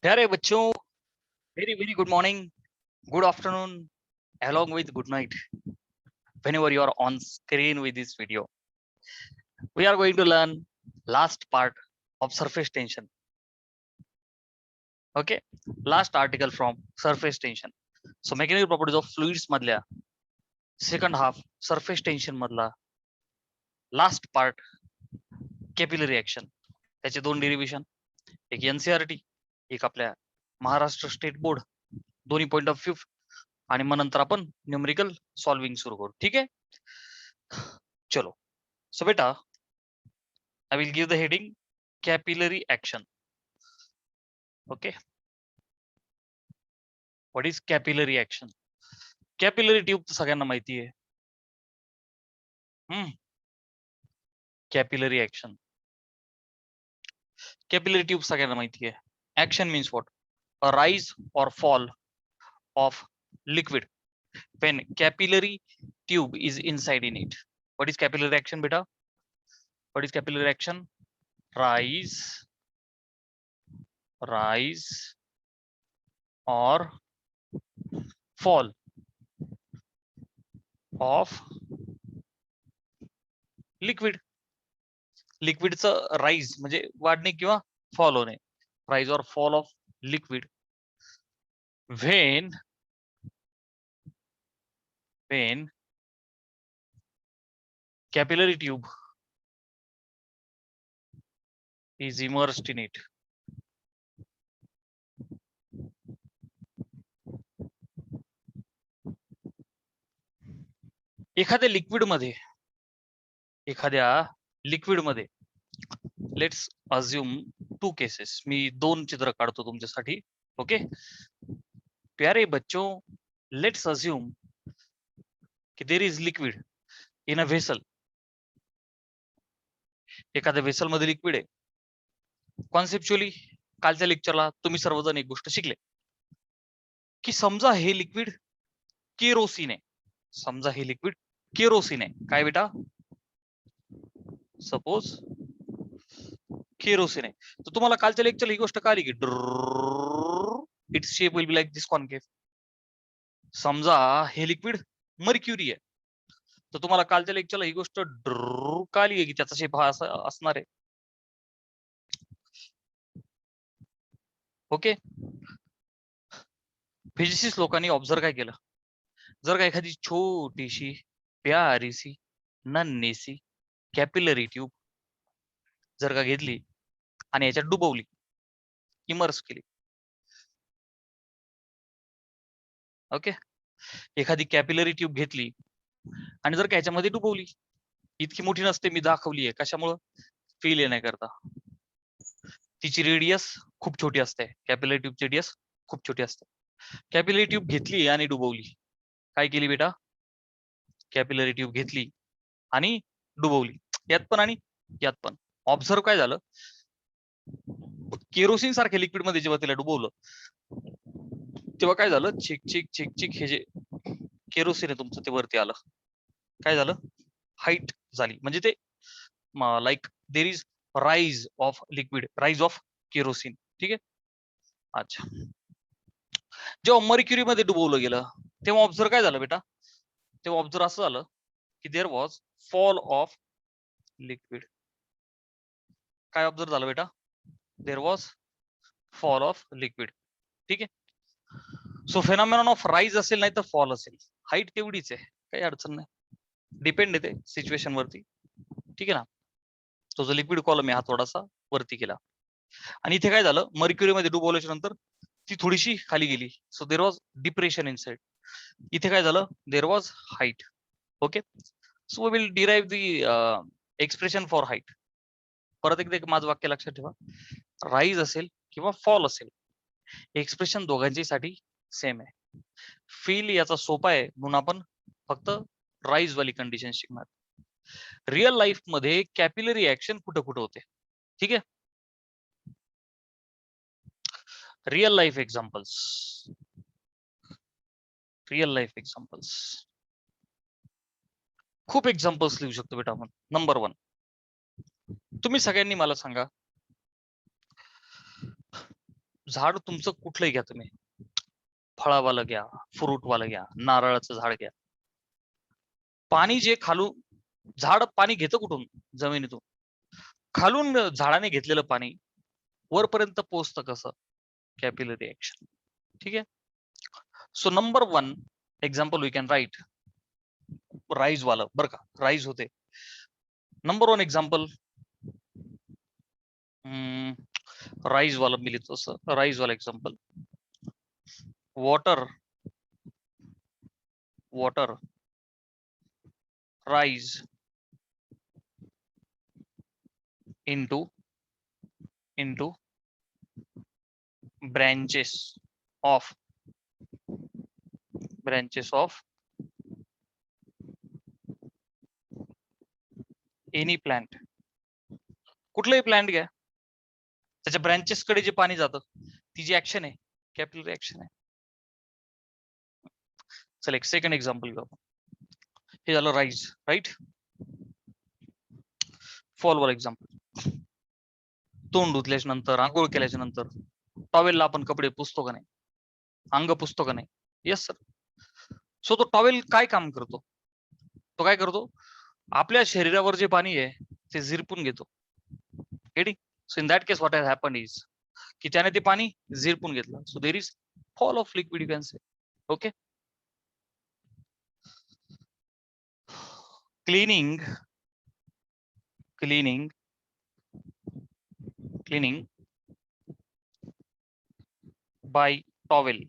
प्यारे बच्चों, very very good morning, good afternoon, along with good night. Whenever you are on screen with this video, we are going to learn last part of surface tension. Okay, last article from surface tension. So mechanical properties of fluids madल्या second half surface tension मधला last part capillary action. त्याचे दोन derivation, एक NCERT, एक आपल्या Maharashtra state board, दोन्ही point of view, आणि मग नंतर आपण न्यूमेरिकल सॉल्विंग सुरू करू. ठीक आहे, चलो. सो बेटा, I will give the heading capillary action. Okay, what is capillary action? Capillary tube तर सगळ्यांना माहिती आहे. Capillary action, capillary tube सगळ्यांना माहिती आहे. Action means what? A rise or fall of liquid when capillary tube is inside in it. What is capillary action, beta? What is capillary action? Rise or fall of liquid. लिक्विडचं rise म्हणजे वाढणे किंवा fall होणे. Rise और fall of liquid when capillary tube is immersed in it. एखाद्या liquid मध्ये let's assume two cases. मी दोन चित्र काढतो तुमच्यासाठी. ओके प्यारे बच्चों, लेट्स अज्युम की there is liquid in a vessel. एखाद्या व्हेसल मध्ये लिक्विड आहे. कॉन्सेप्च्युअली कालच्या लेक्चरला तुम्ही सर्वजण एक गोष्ट शिकले की समजा हे लिक्विड केरोसिन आहे. समजा हे लिक्विड केरोसिन आहे. काय बेटा? सपोज केरोसिन आहे. तर तुम्हाला कालच्या लेक्चरला ही गोष्ट कळली की its shape will be like this concave. समजा हे लिक्विड मर्क्युरी आहे, तर तुम्हाला कालच्या लेक्चरला ही गोष्ट कळली आहे की त्याचा शेप हा असा असणार आहे. ओके, फिजिसिस्ट लोकांनी ऑब्झर्व काय केलं, जर का एखादी छोटीशी प्यारीसी नन्हीसी कॅपिलरी ट्यूब जर का घेतली आणि याच्यात डुबवली, इमर्स केली. ओके, एखादी कॅपिलरी ट्यूब घेतली आणि जर का याच्यामध्ये डुबवली, इतकी मोठी नसते, मी दाखवली आहे कशामुळं, फील येण्याकरता. तिची रेडियस खूप छोटी असते. कॅपिलरी ट्यूबची रेडियस खूप छोटी असते. कॅपिलरी ट्यूब घेतली आणि डुबवली. काय केली बेटा? कॅपिलरी ट्यूब घेतली आणि डुबवली, यात पण आणि यात पण. ऑब्झर्व काय झालं, केरोसिन सारख्या लिक्विड मध्ये जेव्हा तिला डुबवलं तेव्हा काय झालं, चिक चिक चिक चिक हे जे केरोसिन आहे तुमचं ते वरती आलं. काय झालं? हाईट झाली. म्हणजे ते like there is rise of liquid, rise of kerosene. ठीक आहे. अच्छा, जेव्हा मर्क्युरी मध्ये डुबवलं गेलं तेव्हा ऑब्झर्व काय झालं बेटा? तेव्हा ऑब्झर्व असं झालं की there was fall of liquid. काय ऑब्झर्व झालं बेटा? There was fall of liquid. ठीक आहे. सो फेनॉमेनॉन ऑफ राईज असेल नाही तर फॉल असेल, हाईट तेवढीच आहे, काही अडचण नाही. डिपेंड येते सिच्युएशन वरती. ठीक आहे ना. तो जो लिक्विड कॉलम आहे हा थोडासा वरती गेला आणि इथे काय झालं, मर्क्युरी मध्ये डुबवल्याच्या नंतर ती थोडीशी खाली गेली. So there was depression inside. इथे काय झालं? There was height. Okay, so we will derive the expression for height. परत एकदा माझं वाक्य लक्षात ठेवा, राईज असेल किंवा फॉल असेल, एक्सप्रेशन दोघांची साठी सेम आहे. फील याचा सोपा आहे म्हणून आपण फक्त राईज वाली कंडिशन शिकणार. रिअल लाईफ मध्ये कॅपिलरी ऍक्शन कुठं कुठं होते. ठीक आहे. Real life examples, real life examples, खूप एक्झाम्पल्स लिहू शकतो बेटा आपण. नंबर 1, तुम्ही सगळ्यांनी मला सांगा, झाड तुमचं कुठलंही घ्या तुम्ही, फळावालं घ्या, फ्रूटवालं घ्या, नारळाचं झाड घ्या, पाणी जे खालून झाड पाणी घेतं कुठून? जमिनीतून. खालून झाडाने घेतलेलं पाणी वरपर्यंत पोहोचतं कसं? Capillary action. ठीक आहे. So number 1 example we can write rise वालं, बरं का, राईज होते. नंबर 1 एक्झाम्पल राईज वाला मी लिहितो असं, राईज वाला example, water rise into branches of any plant. कुठलंही प्लांट घ्या, त्याच्या ब्रँचेस कडे जे पाणी जातं, ती जी ऍक्शन आहे कॅपिलरी ऍक्शन आहे. चला एक सेकंड एक्झाम्पल घेऊ आपण. हे झालं राईज, राईट. फॉल वर एक्झाम्पल, तोंड धुतल्याच्या नंतर, आंघोळ केल्याच्या नंतर टॉवेलला आपण कपडे पुसतो का नाही, अंग पुसतो का नाही? Yes sir. सो तो टॉवेल काय काम करतो? तो काय करतो? आपल्या शरीरावर जे पाणी आहे ते झिरपून घेतो. So in that case what has happened is की त्याने ते पाणी झिरपून घेतलं. So there is fall of liquid, you can say. Okay. Cleaning by towel.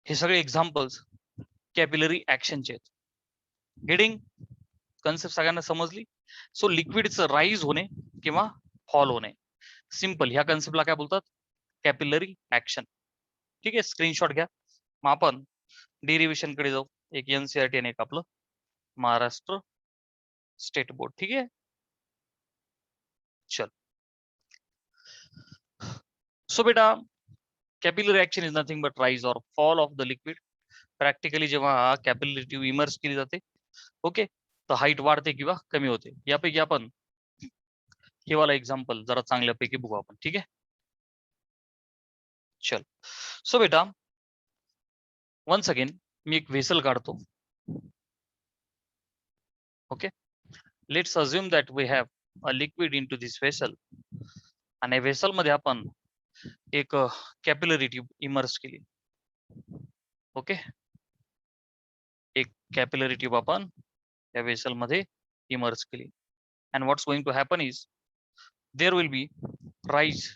हे सगळे एक्झाम्पल्स कॅपिलरी ऍक्शनचे आहेत. गेटिंग कन्सेप्ट सगळ्यांना समजली? सो लिक्विडचं राईज होणे किंवा फॉल होणे, सिंपल. ह्या कन्सेप्टला काय बोलतात? Capillary action. ठीक आहे, स्क्रीनशॉट घ्या. मग आपण डेरिव्हेशन कडे जाऊ. एक एनसीईआरटी आणि एक आपलं महाराष्ट्र स्टेट बोर्ड. ठीक आहे, चल. सो बेटा, capillary action is nothing but rise or fall of the liquid. Practically जेव्हा कॅपिलरी ट्यूब इमर्स केली जाते, ओके, तर हाईट वाढते किंवा कमी होते. यापैकी आपण हे वाला एक्झाम्पल जरा चांगल्यापैकी बघू आपण. ठीक आहे, चल. सो बेटा, वन्स अगेन मी एक व्हेसल काढतो. Okay, let's assume that we have a liquid into this vessel. आणि व्हेसल मध्ये आपण एक कॅपिलरी ट्यूब इमर्स केली. ओके, एक कॅपिलरी ट्यूब आपण या व्हेसल मध्ये इमर्स केली. And what's going to happen is there will be rise.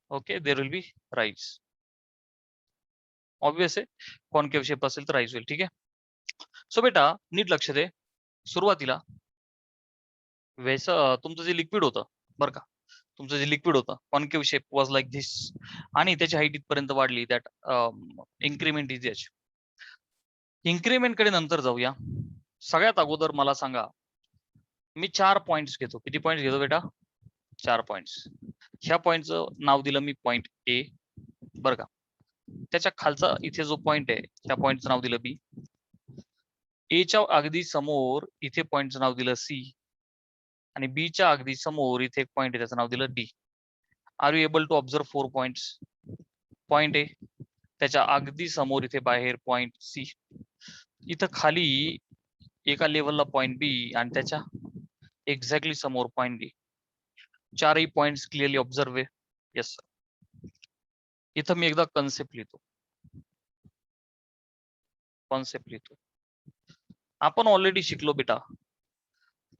Okay, there will be rise. Obvious आहे, कॉन्केव्ह शेप असेल तर राईज होईल. ठीक आहे. सो बेटा नीट लक्ष दे. सुरुवातीला तुमचं जे लिक्विड होतं, बरं का, तुमचं जे लिक्विड होतं concave shape was like this, आणि त्याची हाईट इथपर्यंत वाढली. That increment is H. Increment कडे नंतर जाऊया. सगळ्यात अगोदर मला सांगा, मी 4 पॉइंट्स घेतो. किती पॉइंट्स घेतो बेटा? 4 पॉइंट्स. ह्या पॉइंटचं नाव दिलं मी पॉइंट ए, बरं का. त्याच्या खालचा इथे जो पॉइंट आहे त्या पॉइंटचं नाव दिलं बी. एच्या अगदी समोर इथे पॉइंटचं नाव दिलं सी, आणि बीच्या अगदी समोर इथे एक पॉइंट आहे त्याचं नाव दिलं D. Are you able to observe 4 points? Point A, त्याच्या अगदी समोर इथे बाहेर पॉइंट सी, इथं खाली एका लेवलला पॉइंट बी, आणि त्याच्या एक्झॅक्टली समोर पॉइंट डी. चारही points clearly observe. Yes sir. इथं मी एकदा कन्सेप्ट लिहितो. आपण ऑलरेडी शिकलो बेटा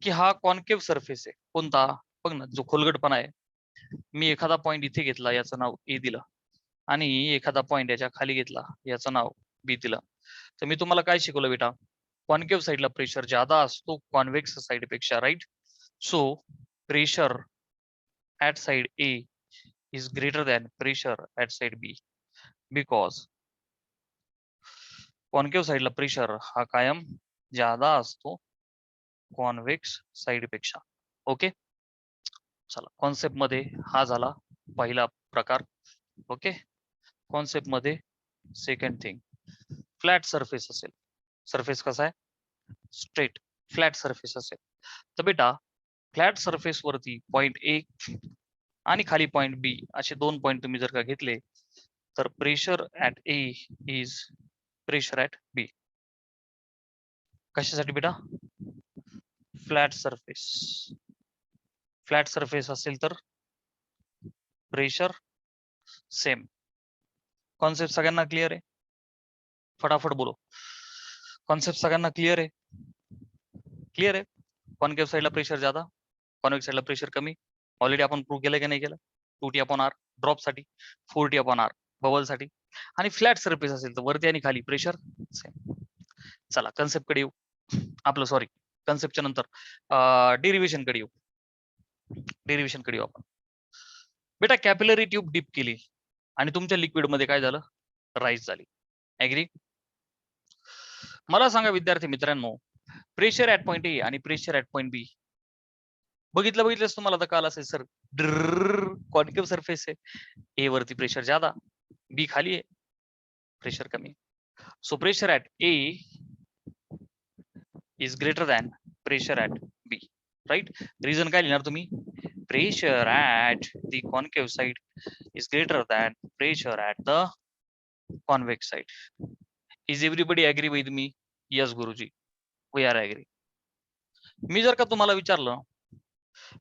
की हा कॉन्केव्ह सरफेस आहे. कोणता? बघ ना, जो खोलगटपणा आहे. मी एखादा पॉइंट इथे घेतला, याचं नाव ए दिलं, आणि एखादा पॉइंट याच्या खाली घेतला, याचं नाव बी दिलं. तर मी तुम्हाला काय शिकवलं बेटा? कॉन्केव्ह साईडला प्रेशर ज्यादा असतो कॉन्व्हेक्स साईड पेक्षा, right. So pressure at side A is greater than pressure at side B, because concave साईडला प्रेशर हा कायम ज्यादा असतो कॉन्व्हेक्स साईड पेक्षा. ओके, चला कॉन्सेप्ट मध्ये हा झाला पहिला प्रकार. ओके, कॉन्सेप्ट मध्ये सेकंड थिंग, फ्लॅट सरफेस असेल. सरफेस कसा आहे? स्ट्रेट फ्लॅट सरफेस असेल तर बेटा फ्लॅट सरफेस वरती पॉइंट ए आणि खाली पॉइंट बी असे दोन पॉइंट तुम्ही जर का घेतले तर pressure at A is pressure at B. कशासाठी बेटा? Flat surface. फ्लॅट सरफेस असेल तर प्रेशर सेम. कॉन्सेप्ट सगळ्यांना क्लिअर आहे? फटाफट बोलो. कॉन्सेप्ट सगळ्यांना क्लिअर आहे? क्लिअर आहे. कॉन्केव्ह साईडला प्रेशर ज्यादा, कॉन्वेक्स साईडला प्रेशर कमी. ऑलरेडी आपण प्रूव्ह केलं की नाही केलं? 2T/R ड्रॉप साठी, 4T/R बबल साठी. आणि फ्लॅट सरफेस असेल तर वरती आणि खाली प्रेशर सेम. चला कन्सेप्ट कडे येऊ. आपलं सॉरी, कन्सेप्टच्या नंतर डेरिव्हेशन कडे येऊ. डेरिव्हेशन कडे येऊ आपण. बेटा कॅपिलरी ट्यूब डीप केली आणि तुमच्या लिक्विड मध्ये काय झालं? राईज झाली. ऍग्री? मला सांगा विद्यार्थी मित्रांनो, प्रेशर ऍट पॉइंट ए आणि प्रेशर ऍट पॉइंट बी बघितलंच तुम्हाला तर काल असेल सर. कॉन्केव्ह सरफेस आहे, ए वरती प्रेशर ज्यादा, बी खाली आहे, प्रेशर कमी. So pressure at A is greater than pressure at B. Right? Reason काय लिहिणार तुम्ही? Pressure at the concave side is greater than pressure at the convex side. Is everybody agree with me? Yes गुरुजी, we are agree. मी जर का तुम्हाला विचारलं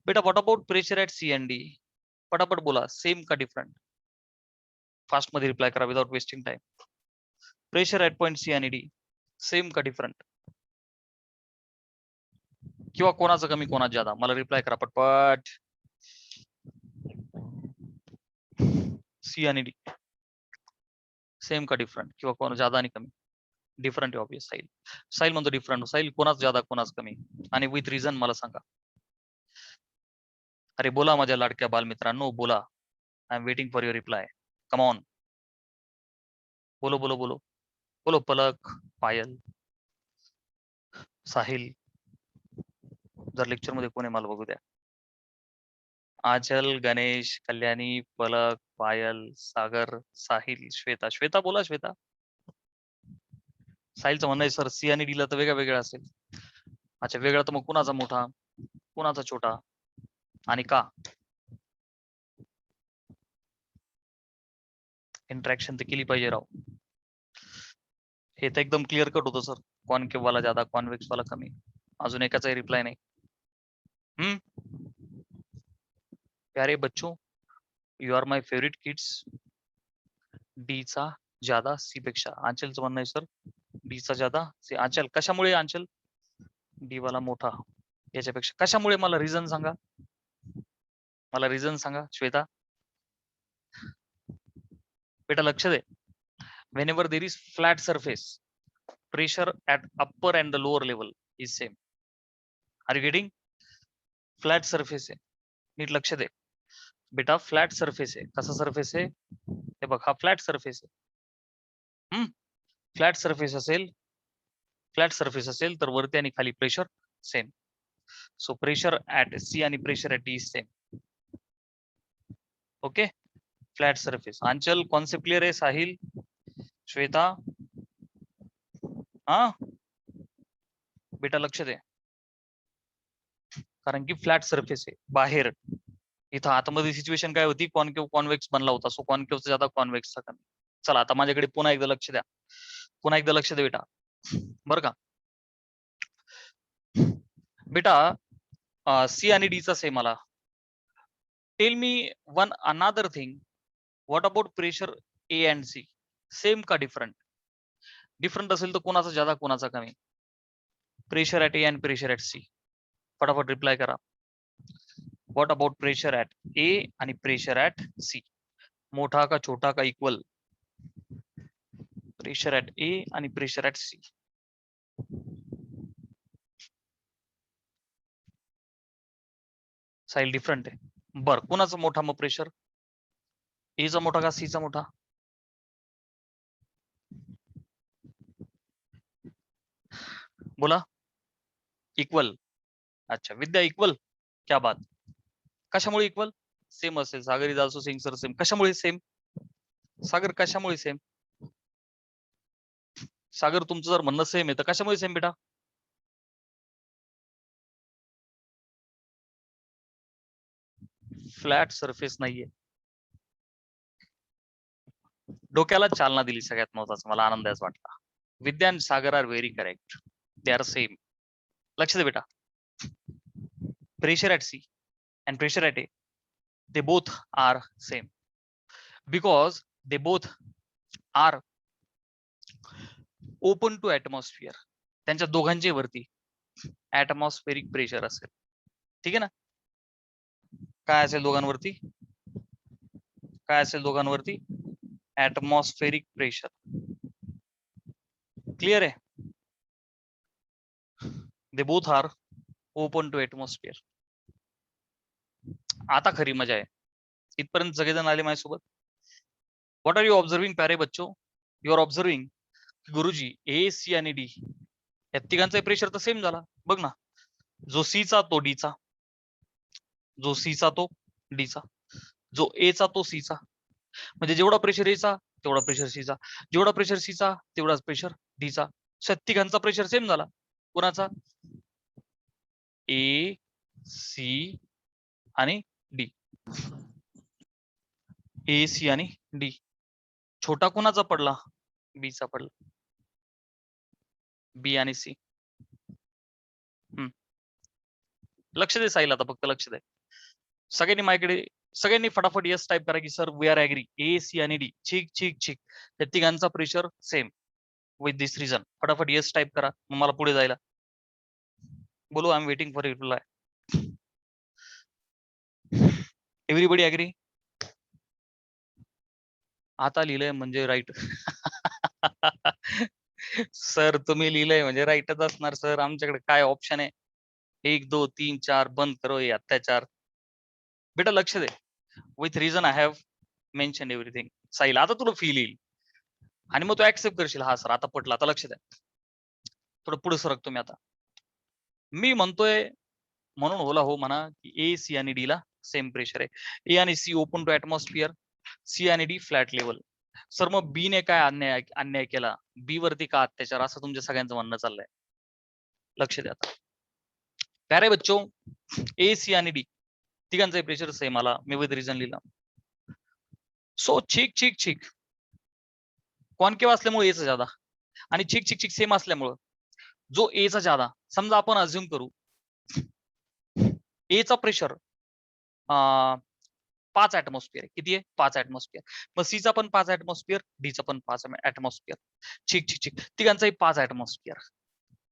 बेटा what about pressure at C and D, पटापट बोला, सेम का डिफरंट? फास्ट मध्ये रिप्लाय करा without wasting time. Pressure at point C आणि डी सेम का डिफरंट? किंवा कोणाचं कमी कोणाचं ज्यादा? मला रिप्लाय करा पटपट. सी आणि डी सेम का डिफरंट? किंवा कोण ज्यादा आणि कमी? डिफरंट आहे ऑब्विस. साईल साईल म्हणतो डिफरंट. साईल कोणाच ज्यादा कोणाच कमी आणि विथ रिझन मला सांगा. अरे बोला माझ्या लाडक्या बालमित्रांनो, बोला. I am waiting for your reply. Come on, बोलो बोलो बोलो बोलो. पलक, पायल, साहिल, जर लेक्चर मध्ये कोणी मला बघू द्या. आचल, गणेश, कल्याणी, पलक, पायल, सागर, साहिल, श्वेता. श्वेता बोला श्वेता. साहिलचं म्हणणं आहे सर सी आणि डी ला तर वेगळा वेगळा असेल. अच्छा वेगळा तर मग कुणाचा मोठा कुणाचा छोटा आणि का? इंटरॅक्शन तर केली पाहिजे राव. हे तर एकदम क्लिअर कट होतं सर. कॉन्केव्ह वाला ज्यादा, कॉन्वेक्स वाला कमी. अजून एकाचाही रिप्लाय नाही. प्यारे बच्चों, you are my favourite kids. D चा ज्यादा सी पेक्षा. आंचलचं म्हणणं आहे सर डी चा ज्यादा सी. आंचल कशामुळे? आंचल डी वाला मोठा याच्यापेक्षा कशामुळे? मला रिझन सांगा, मला रिझन सांगा. श्वेता बेटा लक्ष दे. whenever there is flat surface, pressure at upper and the lower level is same. Are you getting? Flat surface आहे, नीट लक्ष दे बेटा. फ्लॅट सरफेस आहे. कसा सरफेस आहे? हे बघ, हा फ्लॅट सरफेस आहे. फ्लॅट सरफेस असेल, फ्लॅट सरफेस असेल तर वरती आणि खाली pressure same. So pressure at C आणि pressure at D same. Okay, flat surface. Anchal concept clear आहे? साहिल, श्वेता, हा बेटा लक्ष दे. कारण की फ्लॅट सरफेस आहे बाहेर. इथं आतमध्ये सिच्युएशन काय होती? कॉन्केव्ह कॉन्वेक्स बनला होता. सो कॉन्केव्हचा ज्यादा, कॉन्वेक्सचा कमी. चला आता माझ्याकडे पुन्हा एकदा लक्ष द्या. पुन्हा एकदा लक्ष दे बेटा, बरं का बेटा. सी आणि डी चा सेम आला. Tell me one another thing. What about pressure A and C? Same का डिफरंट? डिफरंट असेल तर कोणाचा ज्यादा कोणाचा कमी? Pressure at A and pressure at C. फटाफट रिप्लाय करा. What about pressure at A आणि प्रेशर ऍट सी? मोठा का छोटा का इक्वल? प्रेशर ऍट ए आणि प्रेशर ऍट सी. साईल डिफरंट आहे. बर, कोणाचा मोठा मग प्रेशर? ए चा मोठा का सी चा मोठा? बोला. इक्वल. अच्छा विद्या, इक्वल. क्या बात. कशामुळे इक्वल? सेम असेल. Sagar is also saying sir same. कशामुळे सेम? सागर कशामुळे सेम? सागर तुमचं जर म्हणणं सेम आहे तर कशामुळे सेम बेटा? फ्लॅट सरफेस नाहीये. डोक्याला चालना दिली सगळ्यात महत्वाचं, मला आनंदाच वाटला. विद्या आणि Sagar are very correct, they are same. लक्ष दे बेटा, pressure at C and pressure at A, they both are same because they both are open to atmosphere. त्यांच्या दोघांचे वरती ॲटमॉस्फेरिक प्रेशर असेल. ठीक आहे ना? काय असेल दोघांवरती? काय असेल दोघांवरती? Atmospheric pressure. क्लिअर आहे? They both are open to atmosphere. आता खरी मजा आहे. इथपर्यंत सगळेजण आले माझ्यासोबत. व्हॉट आर यू ऑब्झर्विंग प्यारे बच्चो? यू आर ऑब्झर्विंग गुरुजी ए सी आणि डी या तिघांचा प्रेशर तर सेम झाला. बघ ना, जो सी चा तो डी चा, जो सी चा तो डी चा, जो ए चा तो सी चा. म्हणजे जेवढा प्रेशर ए चा तेवढा प्रेशर सी चा, जेवढा प्रेशर सी चा तेवढाच प्रेशर डी चा. तिघांचा प्रेशर सेम झाला. कोणाचा? ए सी आणि डी. ए सी आणि डी. छोटा कोणाचा पडला? बी चा पडला. बी आणि सी. लक्ष दे साहिल, आता फक्त लक्ष दे. सगळ्यांनी माझ्याकडे, सगळ्यांनी फटाफट यस टाईप करा की sir we are agree, A C आणि डी ठीक ठीक ठीक, त्या तिघांचा pressure same with this reason. फटाफट यस टाईप करा मग मला पुढे जायला. बोलो, I am waiting for reply. Everybody agree? आता लिहिलंय म्हणजे राईट. सर तुम्ही लिहिलंय म्हणजे राईटच असणार सर, आमच्याकडे काय ऑप्शन आहे? 1 2 3 4 बंद करो ये अत्याचार. बेटा लक्ष दे, with reason I have mention everything. Sahil आता तुला फील येईल आणि मग तू ऍक्सेप्ट करशील, हा सर आता पटलं. आता लक्ष द्या, थोडं पुढे सरकतो मी आता. मी म्हणतोय म्हणून होला हो म्हणा की ए सी आणि डी ला सेम प्रेशर आहे. ए आणि C open to atmosphere, C आणि डी फ्लॅट लेवल. सर मग बी ने काय अन्याय केला? बी वरती का अत्याचार, असं तुमच्या सगळ्यांचं म्हणणं चाललंय. लक्ष द्या आता प्यारे बच्चो, ए सी आणि डी तिघांचा प्रेशर सेम आला, मी विथ रिझन लिहिला. सो ठीक ठीक ठीक, कॉन्केव असल्यामुळे एचा जादा आणि ठीक ठीक ठीक सेम असल्यामुळं जो एचा जादा, समजा आपण अज्युम करू एचा प्रेशर 5 ऍटमॉस्फिअर आहे. किती आहे? 5 ऍटमॉस्फिअर. मग सीचा पण 5 ऍटमॉस्फिअर, डीचा पण 5 ऍटमॉस्फिअर. ठीक ठीक ठीक, तिघांचाही 5 ऍटमॉस्फिअर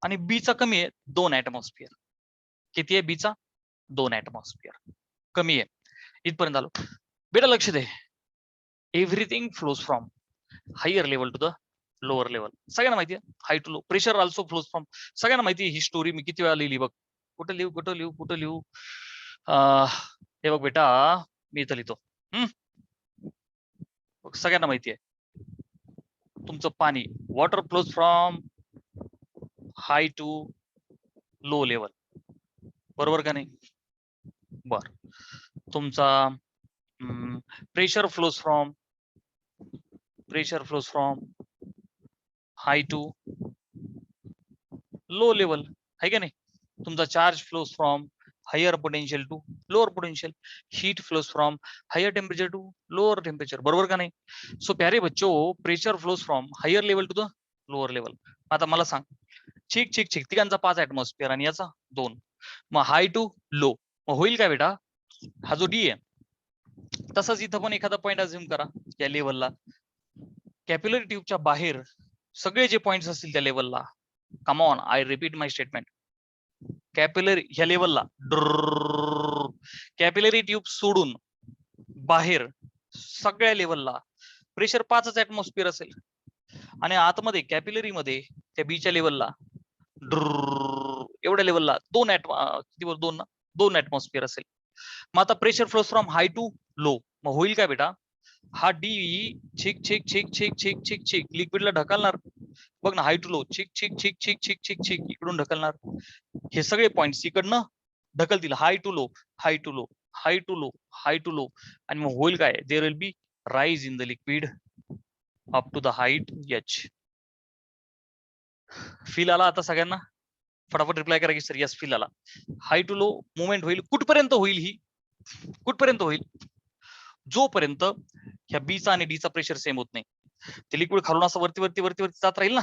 आणि बीचा कमी आहे 2 ऍटमॉस्फिअर. किती आहे बीचा? 2 ऍटमॉस्फिअर कमी आहे. इथपर्यंत आलो. बेटा लक्ष दे, everything flows from higher level to the lower level. सगळ्यांना माहिती आहे high to low. Pressure also flows from, सगळ्यांना माहिती आहे ही स्टोरी. मी किती वेळा लिहिली बघ. कुठं लिहू? हे बघ बेटा, मी इथं लिहितो. सगळ्यांना माहिती आहे तुमचं पाणी, water flows from high to low level, बरोबर का नाही? बर. तुमचा pressure flows from high to low level, आहे का नाही? तुमचा charge flows from higher potential to lower potential, heat flows from higher temperature to lower temperature, बरोबर का नाही? सो प्यारे बच्चो, pressure flows from higher level to the lower level. आता मला सांग, ठीक ठीक ठीक, तिघांचा 5 ऍटमॉस्फिअर आणि याचा 2, मग हाय टू लो, मग होईल काय बेटा? हा जो डी आहे तसंच इथं पण एखादा पॉईंट अज्युम करा या लेवलला. कॅपिलरी ट्यूबच्या बाहेर सगळे जे पॉइंट्स असतील त्या लेवलला, come on, I repeat my statement, capillary ह्या लेवलला, कॅपिलरी ट्यूब सोडून बाहेर सगळ्या लेवलला प्रेशर 5 ऍटमॉस्फिअर असेल आणि आतमध्ये कॅपिलरी मध्ये त्या बीच्या लेवलला एवढ्या लेवलला 2 ऍटमॉस्फिअर असेल. मग आता pressure flows from high to low, मग होईल काय बेटा? हा डी छिक छिक छिक छिक छिक छिक छिक लिक्विडला ढकलणार. बघ ना, हाय टू लो, छिक छिक छिक छिक छिक छिक छिक इकडून ढकलणार. हे सगळे पॉइंट्स इकडनं ढकलतील high to low, high to low, high to low, high to low, आणि मग होईल काय? There will be rise in the liquid up to the height H. Feel आला आता सगळ्यांना? फटाफट रिप्लाय करा की सर यस फील आला. हाय टू लो मुवमेंट होईल, कुठपर्यंत होईल ही? कुठपर्यंत होईल? जोपर्यंत ह्या बीचा आणि डीचा प्रेशर सेम होत नाही. ते लिक्विड खालून असं वरती वरती वरती वरती जात राहील ना,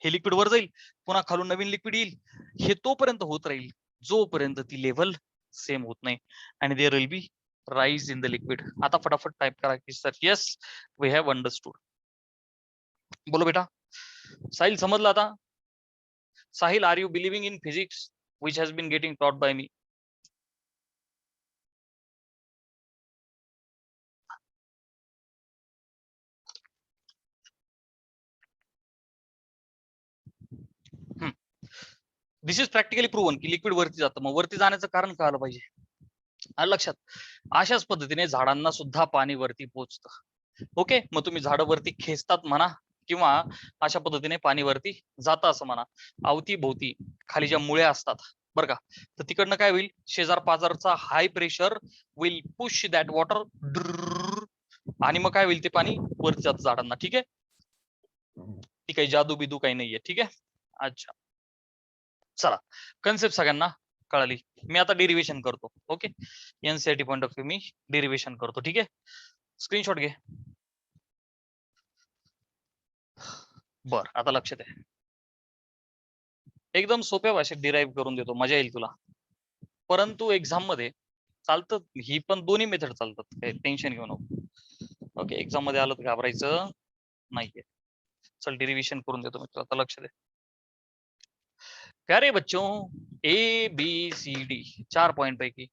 हे लिक्विड वर जाईल, पुन्हा खालून नवीन लिक्विड येईल, हे तोपर्यंत होत राहील जोपर्यंत ती लेवल सेम होत नाही. आणि there will be rise in the liquid. आता फटाफट टाइप करा की sir yes we have understood. बोलो बेटा. साहिल समजला आता? Sahil, are you believing in physics which has been getting taught by me? This is practically proven की लिक्विड वरती जातं. मग वरती जाण्याचं कारण कळालं पाहिजे. आलं लक्षात? अशाच पद्धतीने झाडांना सुद्धा पाणी वरती पोहोचतं. ओके, मग तुम्ही झाडं वरती खेचतात म्हणा किंवा अशा पद्धतीने पाणी वरती जातं असं म्हणा. अवतीभोवती खाली ज्या मुळ्या असतात बरं का, तर तिकडनं काय होईल, शेजार पाजारचा high pressure will push that water आणि मग काय होईल, ते पाणी वरती जातं झाडांना. ठीक आहे, ती काही जादू बिदू काही नाहीये. ठीक आहे, अच्छा चला, कन्सेप्ट सगळ्यांना कळाली. मी आता डेरिव्हेशन करतो. Okay, NCERT point of view me derivation करतो. ठीक आहे, स्क्रीनशॉट घे. बर, आता लक्षात आहे, एकदम सोप्या भाषेत डिराईव्ह करून देतो, मजा येईल तुला. परंतु एक्झाम मध्ये चालतं ही पण, दोन्ही मेथड चालतात, काही टेन्शन घेऊ नको. ओके, एक्झाम मध्ये आलं तर घाबरायचं नाहीये. चल डेरिव्हेशन करून देतो मी, आता लक्ष दे. प्यारे बच्चों, A B C D 4 point पैकी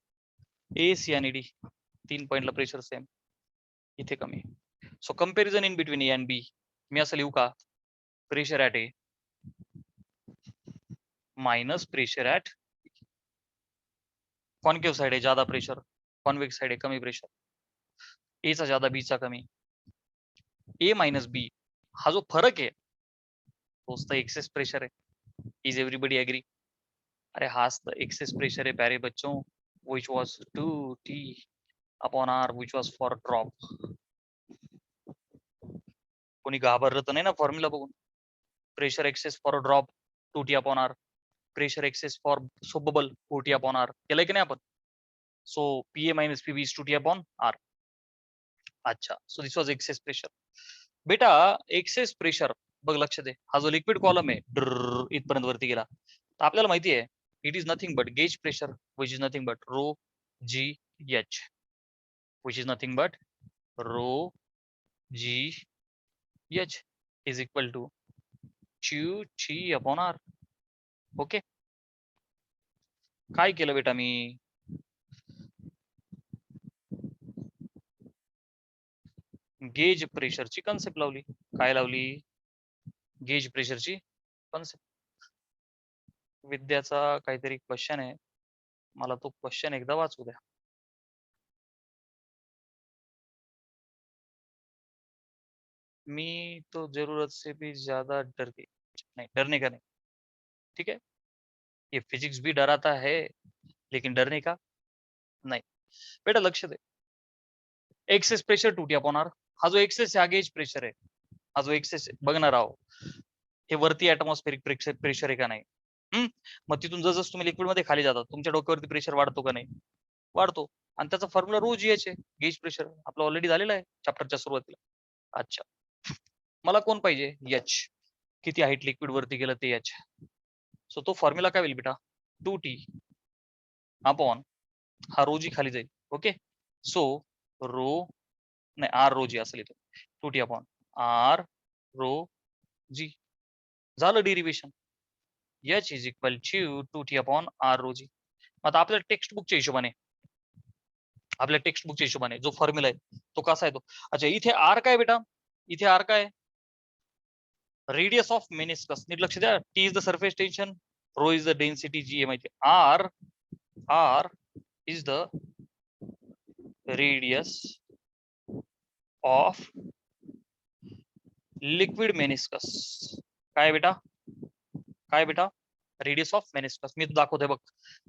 ए सी आणि डी 3 पॉइंटला प्रेशर सेम, इथे कमी. So comparison in between A and B मी असं लिहू का, pressure at A minus pressure at, concave side आहे ज्यादा प्रेशर, कॉन्वेक्स साइड आहे कमी प्रेशर, ए चा ज्यादा बी चा कमी. ए माइनस बी हा जो फरक आहे तोच तर एक्सेस प्रेशर आहे. Is everybody agree? अरे हाच तर एक्सेस प्रेशर आहे प्यारे बच्चों, which was 2T upon R which was for drop. कोणी घाबरलं तर नाही ना फॉर्म्युला बघून? Pressure excess for drop 2T upon R, pressure excess for soap bubble 4T upon R, केलंय की नाही आपण? So PA minus PB is 2T upon R. अच्छा, so this was excess pressure. बेटा एक्सेस प्रेशर बघ, लक्ष दे, हा जो लिक्विड कॉलम आहे इथपर्यंत वरती गेला, तर आपल्याला माहिती आहे it is nothing but gauge pressure which is nothing but rho g h, which is nothing but rho g h is equal to Q T upon R. Okay, काय केलं बेटा मी, गेज प्रेशरची कन्सेप्ट लावली. काय लावली? Gauge प्रेशरची concept. विद्याचा काहीतरी question आहे, मला तो क्वेश्चन एकदा वाचू द्या. मी तो जरूरत से भी ज्यादा डर गई, नहीं डरने का नहीं. ठीक है, ये फिजिक्स भी डराता है लेकिन डरने का नाही. बेटा लक्ष दे, excess pressure 2T upon R, हा जो एक्सेस आहे हा गेज प्रेशर आहे. हा जो एक्सेस बघणार आहो, हे वरती ऍटमॉस्फेरिक प्रेशर आहे का नाही. मग तिथून जसं तुम्ही लिक्विड मध्ये खाली जातात तुमच्या डोक्यावरती प्रेशर वाढतो का नाही? वाढतो. आणि त्याचा फॉर्म्युला रो जी एच आहे, गेज प्रेशर आपला ऑलरेडी झालेला आहे चॅप्टरच्या सुरुवातीला. अच्छा, मला कोण पाहिजे? एच. किती हाईट लिक्विड वरती गेलं ते एच. सो तो फॉर्म्युला काय होईल बेटा, 2T अपॉन हा रो जी खाली जाईल. ओके, सो रो नाही आर रो जी असं लिहितो, 2T upon R rho g. झालं derivation. H is equal to 2T upon R rho g. आता आपल्या टेक्स्ट बुकच्या हिशोबाने, आपल्या टेक्स्ट बुकच्या हिशोबाने जो फॉर्म्युला आहे तो कसा आहे तो, अच्छा इथे आर काय बेटा, इथे आर काय, रेडियस ऑफ मेनिस्कस. नीट लक्ष द्या, T is the surface tension, rho is the density, g माहिती, R R is the radius of liquid meniscus. काय बेटा, काय बेटा, रेडियस ऑफ मेनिस्कस. मी दाखवतोय बघ,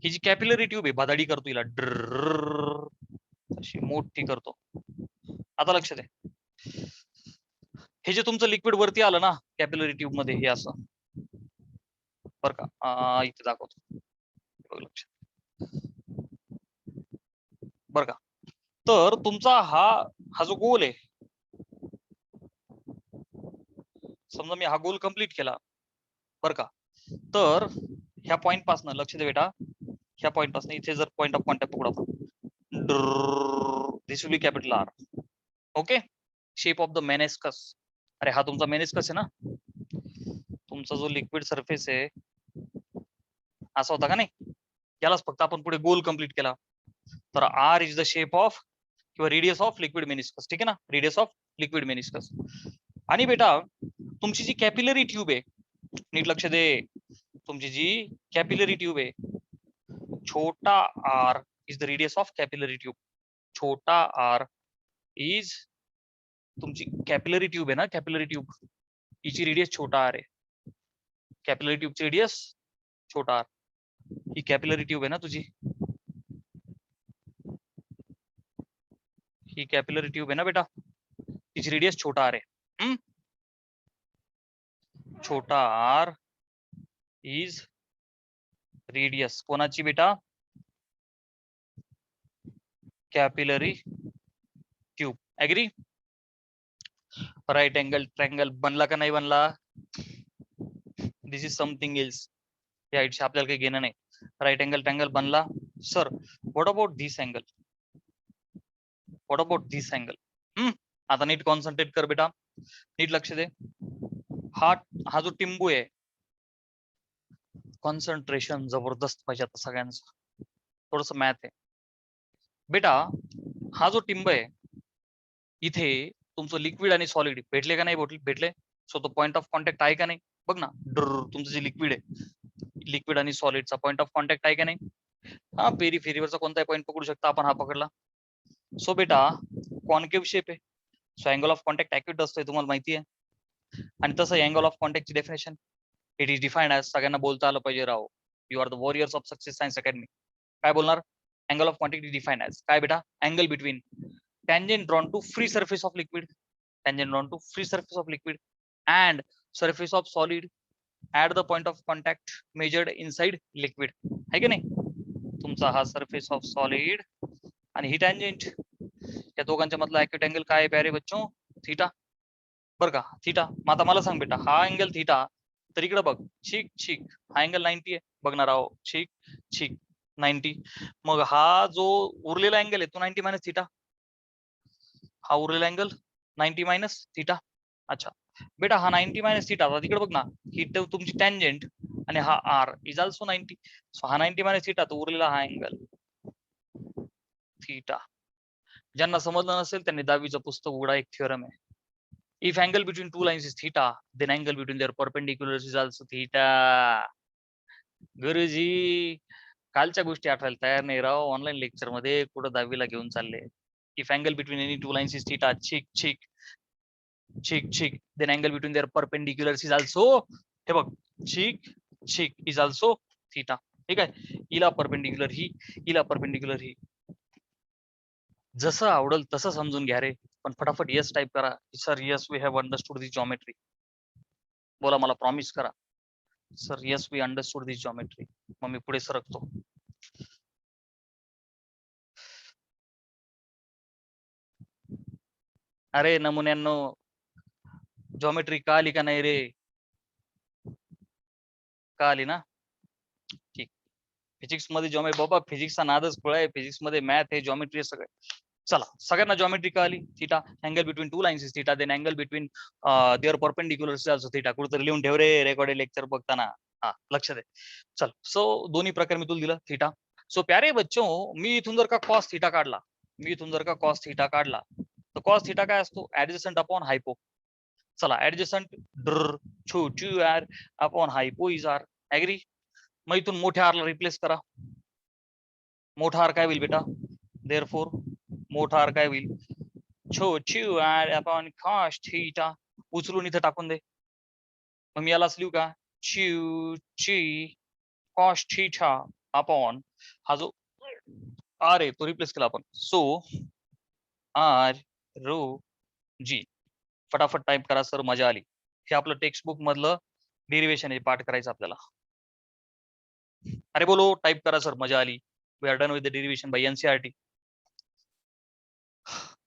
ही जी कॅपिलरी ट्यूब आहे बदाडी करतो हिला अशी मोठी करतो. आता लक्ष दे, हे जे तुमचं लिक्विड वरती आलं ना कॅपिलरी ट्यूब मध्ये, हे असं बर का, इथे दाखवतो बघ, लक्ष. बरं का. तर तुमचा हा जो गोल आहे, समजा मी हा गोल कंप्लीट केला बरं का, तर ह्या पॉइंट पासून लक्ष दे बेटा, ह्या पॉइंट पासून इथे जर पॉइंट ऑफ कॉन्टॅक्ट पकडू आपण, this will be capital R. Okay. Shape of the meniscus. अरे हा तुमचा मेनिस्कस आहे ना, तुमचा जो लिक्विड सरफेस आहे असा होता का नाही, यालाच फक्त आपण पुढे गोल कंप्लीट केला. तर R is the shape of किंवा रेडियस ऑफ लिक्विड मेनिस्कस. ठीक आहे ना, रेडियस ऑफ लिक्विड मेनिस्कस. आणि बेटा तुमची जी कॅपिलरी ट्यूब आहे, नीट लक्ष दे, तुमची जी कॅपिलरी ट्यूब आहे, छोटा R is the radius of capillary tube. छोटा आर इज तुमची कॅपिलरी ट्यूब आहे ना, कॅपिलरी ट्यूब हिची रेडियस छोटा आर आहे. कॅपिलरी ट्यूबची रेडियस छोटा आर. ही कॅपिलरी ट्यूब आहे ना तुझी, ही कॅपिलरी ट्यूब आहे ना बेटा, तिची रेडियस छोटा आर आहे. छोटा आर इज रेडियस कोणाची बेटा, capillary tube. Agree. Right angle triangle बनला का नाही बनला, दिस इज समथिंग एल्स. या हाईटशी आपल्याला काही घेणं नाही. राईट अँगल ट्रायंगल बनला. Sir what about this angle, what about this angle. आता नीट कॉन्सन्ट्रेट कर बेटा, नीट लक्ष दे. हा जो टिंबू आहे, कॉन्सन्ट्रेशन जबरदस्त पाहिजे आता सगळ्यांचं, थोडस मॅथ आहे बेटा. हा जो टिंब आहे, इथे तुमचं लिक्विड आणि सॉलिड भेटले का नाही भेटले. सो तो पॉइंट ऑफ कॉन्टॅक्ट आहे का नाही, बघ ना. तुमचं जे लिक्विड आहे, लिक्विड आणि सॉलिडचा पॉइंट ऑफ कॉन्टॅक्ट आहे का नाही. हा फेरीवरचा कोणताही पॉईंट पकडू शकता आपण, हा पकडला. सो बेटा कॉन्केव्ह शेप आहे, so angle of contact accurate असतोय, तुम्हाला माहिती आहे. आणि तसं अँगल ऑफ कॉन्टॅक्टची definition, it is defined as, सगळ्यांना बोलता आलं पाहिजे राव, you are the warriors of success science academy. काय बोलणार, angle of contact is defined as काय बेटा, angle between tangent drawn to free surface of liquid, tangent drawn to free surface of liquid and surface of solid at the point of contact measured inside liquid. है की नाही, तुमचा हा surface of solid आणि ही tangent, या दोघांच्या मधला acute angle काय आहे प्यारे बच्चों, थीटा. बर का, थीटा. मग आता मला सांग बेटा, हा अँगल थीटा, तर इकडे बघ, ठीक ठीक, हा अँगल 90 आहे, बघणार आहो, ठीक ठीक 90. मग हा जो उरलेला अँगल आहे तो 90 मायनस थीटा, हा उरलेला अँगल 90 मायनस थीटा. अच्छा बेटा, हा 90 मायनस थीटा, तिकडे बघ ना, ही तुमची टँजेंट आणि हा आर इज ऑल्सो 90. सो हा 90 मायनस थीटा, तो उरलेला हा अँगल थीटा. ज्यांना समजलं नसेल त्यांनी 10वीचं पुस्तक उघडा, एक थिअरम आहे. If angle between two lines is theta, then angle between their perpendiculars is also theta. गुरुजी कालच्या गोष्टी आठवायला तयार नाही राव, ऑनलाईन लेक्चर मध्ये कुठं 10वीला घेऊन चालले. If angle between any two lines is theta, छिक छिक छिक छिक, then angle between their perpendiculars is also, हे बघ, छिक छिक इज ऑल्सो थीटा. ठीक आहे, इला परपेंडिक्युलर ही, इला परपेंडिक्युलर ही, जसं आवडल तसं समजून घ्या रे. पण फटाफट यस टाईप करा, sir yes we have understood this geometry. बोला, मला प्रॉमिस करा sir yes we understood this geometry. मग मी पुढे सरकतो. अरे नमुन्यांनो, जॉमेट्री का आली का नाही रे, का आली ना. ठीक, फिजिक्स मध्ये जॉमेट्री, बाबा फिजिक्सचा नादच खुळा आहे, फिजिक्स मध्ये मॅथ आहे, जॉमेट्री सगळं. चला, सगळ्यांना जॉमेट्री का आली, theta. Angle between two lines is theta, then angle between their perpendicular is also theta. कुठेतरी लिहून ठेव रे, रेकॉर्डेड लेक्चर बघताना. हा लक्ष दे. चल, सो दोन्ही प्रकार मी तुला दिलं थीटा. सो प्यारे बच्चों, मी इथून जर का कॉस थीटा काढला, मी इथून जर का कॉस थीटा काढला, तर कॉस थीटा काय असतो, ऍडजस्टंट अपॉन हायपो. चला, ऍडजस्टंट छोटी r upon hypo is r. Agree. मग इथून मोठ्या आरला रिप्लेस करा. मोठा आर काय होईल बेटा, देअरफॉर मोठा आर काय होईल, छोटी आर अपॉन कॉस थीटा. उचलून इथे टाकून दे. मग मी यालाच लिहू का, ची कॉस थीटा अपॉन हा जो आर आहे तो रिप्लेस केला आपण, सो आर रो जी. फटाफट टाईप करा सर, मजा आली. हे आपलं टेक्स्ट बुक मधलं डेरिवेशन आहे, पाठ करायचं आपल्याला. अरे बोलो, टाइप करा सर, मजा आली. We are done with the derivation by NCERT.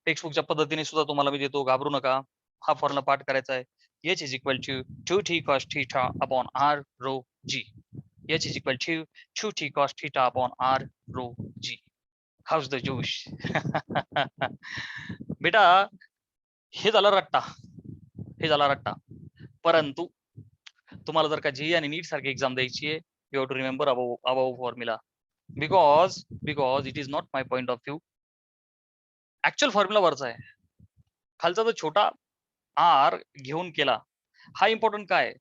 टेक्स्टबुकच्या पद्धतीने सुद्धा तुम्हाला मी देतो, घाबरू नका. हा फॉर्म्युला पाठ करायचा आहे. H is equal to 2t cos theta upon r rho g. H is equal to 2t cos theta upon r rho g. How's the Jewish? बेटा हे झालं रट्टा, हे झाला रट्टा. परंतु तुम्हाला जर का जेई आणि नीट सारखी एक्झाम द्यायची आहे, you have to remember above formula, because it is not my point of view. Actual formula वरचा आहे, खालचा जो छोटा आर घेऊन केला हा इम्पॉर्टंट काय.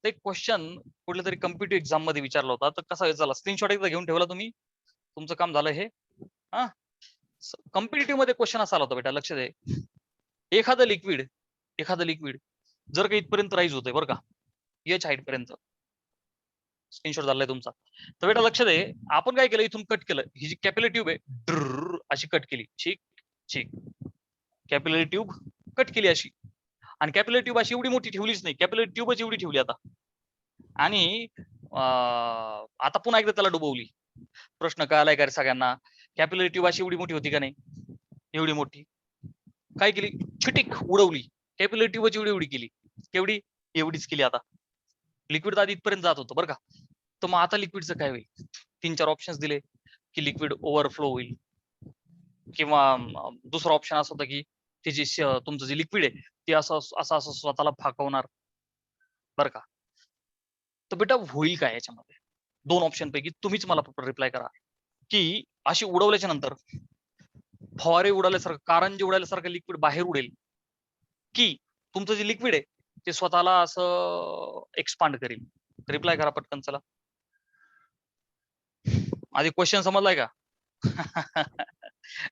ते क्वेश्चन कुठल्या तरी कम्पिटिव्ह एक्झाम मध्ये विचारला होता, तर कसा झाला स्क्रीनशॉट एकदा घेऊन ठेवला तुम्ही, तुमचं काम झालं हे. हा कम्पिटिटिव्ह मध्ये क्वेश्चन असा आला होता बेटा, लक्ष दे. एखादं लिक्विड जर का इथपर्यंत राईज होतंय बरं का, एच हाईट पर्यंत, स्क्रीनशॉट झालाय तुमचा, तर बेटा लक्ष दे, आपण काय केलं, इथून कट केलं, ही जी कॅपिलरी ट्यूब आहे ड्रर अशी कट केली, ठीक कॅपिलरी ट्यूब कट केली अशी, आणि कॅपिलरी ट्यूब अशी एवढी मोठी ठेवलीच नाही, कॅपिलरी ट्यूबच एवढी ठेवली आता, आणि आता पुन्हा एकदा त्याला डुबवली. प्रश्न कळालाय का रे सगळ्यांना? कॅपिलरी ट्यूब अशी एवढी मोठी होती का नाही, एवढी मोठी, काय केली, छिटिक उडवली, कॅपिलरी ट्यूबच एवढी केली, केवढी, एवढीच केली. आता लिक्विड तर आधी इथपर्यंत जात होतं बरं का, तर मग आता लिक्विडचं काय होईल, 3-4 ऑप्शन्स दिले की लिक्विड ओव्हरफ्लो होईल, किंवा दुसरा ऑप्शन असं होतं की ते जे तुमचं जे लिक्विड आहे ते असं स्वतःला फाकवणार बरं का. तर बेटा होईल काय याच्यामध्ये, 2 ऑप्शन पैकी तुम्हीच मला रिप्लाय करा, की अशी उडवल्याच्या नंतर फवारे उडाल्यासारखं, कारंजे उडाल्यासारखं लिक्विड बाहेर उडेल, की तुमचं जे लिक्विड आहे ते स्वतःला असं एक्सपांड करेल. रिप्लाय करा पटकन, चला. आधी क्वेश्चन समजलाय का?